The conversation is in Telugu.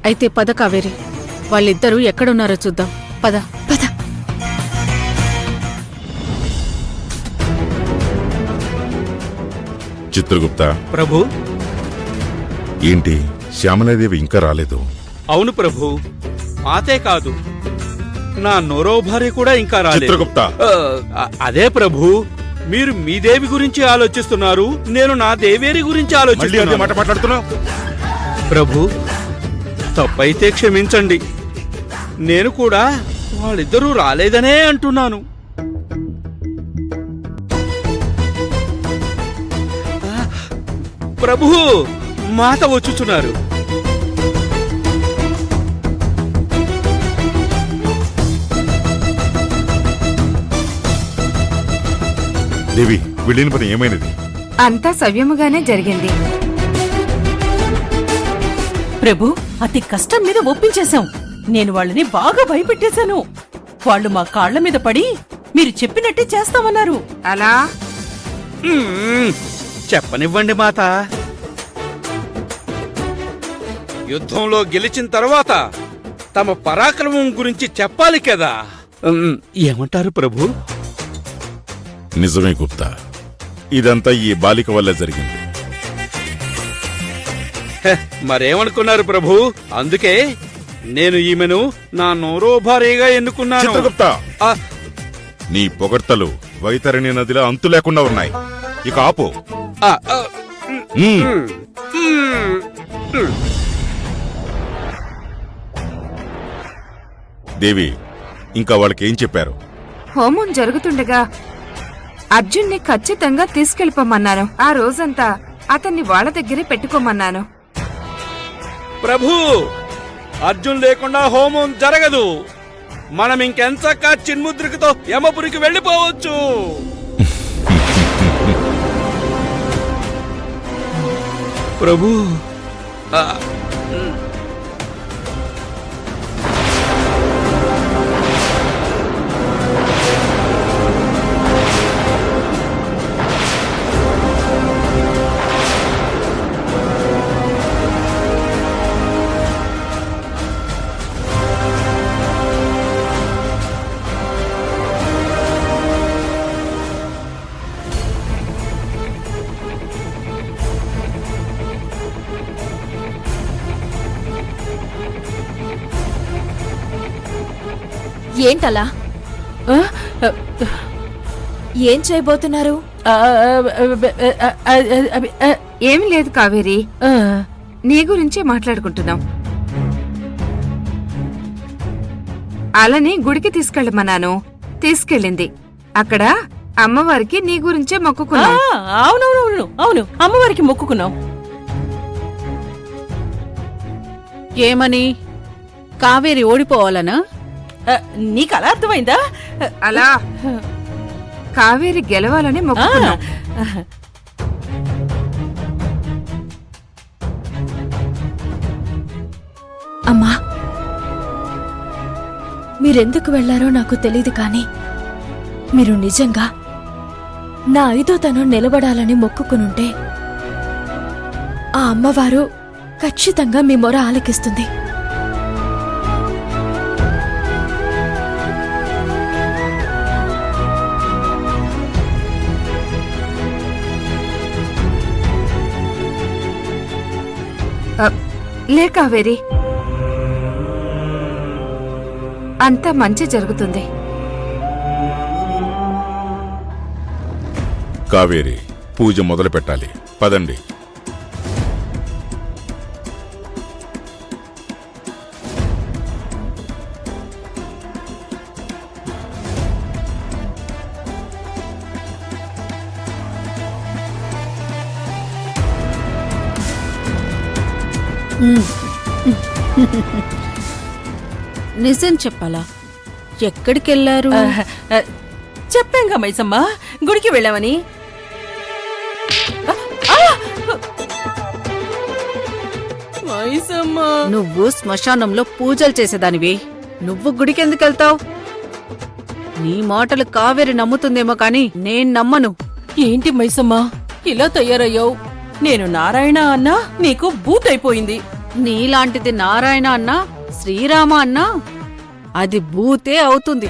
అయితే పద కావేరి, వాళ్ళిద్దరూ ఎక్కడున్నారో చూద్దాం. పద పద. చిత్రగుప్త ప్రభు. ఏంటి శ్యామలాదేవి ఇంకా రాలేదు? అవును ప్రభు, మాతే కాదు, నా నోరో భార్య కూడా ఇంకా రాలేదు. చిత్రగుప్త, అదే ప్రభు, మీరు మీ దేవి గురించి ఆలోచిస్తున్నారు, నేను నా దేవేరి గురించి మళ్ళీ అదే ఆలోచిస్తున్నాను. మాట మాట్లాడుతున్నావు? ప్రభు, తప్పైతే క్షమించండి. నేను కూడా వాళ్ళిద్దరూ రాలేదనే అంటున్నాను. ప్రభు, మాత వచ్చుచున్నారు. దేవి, వెళ్ళిన పని ఏమైనది? అంతా సవ్యముగానే జరిగింది. ప్రభు, అతి కష్టం మీద ఒప్పించేశాం. నేను వాళ్ళని బాగా భయపెట్టేశాను. వాళ్ళు మా కాళ్ల మీద పడి మీరు చెప్పినట్టే చేస్తామన్నారు. అలా చెప్పనివ్వండి మాత. యుద్ధంలో గెలిచిన తర్వాత తమ పరాక్రమం గురించి చెప్పాలి కదా. ఏమంటారు ప్రభు? నిజమే గుప్తా, ఇదంతా ఈ బాలిక వల్ల జరిగింది. మరేమనుకున్నారు ప్రభు? అందుకే నేను ఈమెను నా నోరో భార్యగా ఎన్నుకున్నాను. చిత్రగుప్త, ఆ, నీ పొగడ్తలు వైతరణి నదిలో అంతు లేకుండా ఉన్నాయి. ఇక ఆపు. ఆ, ఆ, ఉమ్. దేవి, ఇంకా వాళ్ళకేం చెప్పారు? హోమం జరుగుతుండగా అర్జున్ని ఖచ్చితంగా తీసుకెళ్ళిపోమన్నాను. ఆ రోజంతా అతన్ని వాళ్ళ దగ్గరే పెట్టుకోమన్నాను. ప్రభు, అర్జున్ లేకుండా హోమం జరగదు. మనం ఇంకెంచక్క చిన్ముద్రికతో యమపురికి వెళ్ళిపోవచ్చు. ప్రభు, ఆ, ఏంటలా? ఆ, ఏం చేయబోతున్నారు? ఆ, ఏమి లేదు కావేరి, ఆ, నీ గురించే మాట్లాడుకుంటున్నాం. అలని గుడికి తీసుకెళ్ళమన్నాను, తీసుకెళ్ళింది. అక్కడ అమ్మవారికి నీ గురించే ఆ, మొక్కుకున్నాం. అవునవునవును, అవును, అమ్మవారికి మొక్కుకున్నాం. ఏమని? కావేరి ఓడిపోవాలనా? ఆ, నీకు అలా అర్థమైందా? అలా కావేరి గెలవాలని ఆ, మొక్కుకున్నాం. అమ్మా, మీరెందుకు వెళ్లారో నాకు తెలీదు కాని మీరు నిజంగా నా 5వ తనం నిలబడాలని మొక్కుకునుంటే ఆ అమ్మవారు ఖచ్చితంగా మీ మొర ఆలకిస్తుంది. లే కావేరి, అంతా మంచి జరుగుతుంది. కావేరి, పూజ మొదలు పెట్టాలి. పదండి. నిజం చెప్పాలా? ఎక్కడికెళ్లారు? చెప్పాంగా మైసమ్మ, గుడికి వెళ్ళామని. మైసమ్మ, నువ్వు శ్మశానంలో పూజలు చేసేదానివి, నువ్వు గుడికెందుకెళ్తావు? నీ మాటలు కావేరి నమ్ముతుందేమో కాని నేను నమ్మను. ఏంటి మైసమ్మ ఇలా తయారయ్యావు? నేను నారాయణ అన్నా నీకు బూత్ అయిపోయింది. నీలాంటిది నారాయణ అన్నా శ్రీరామ అన్నా అది భూతే అవుతుంది.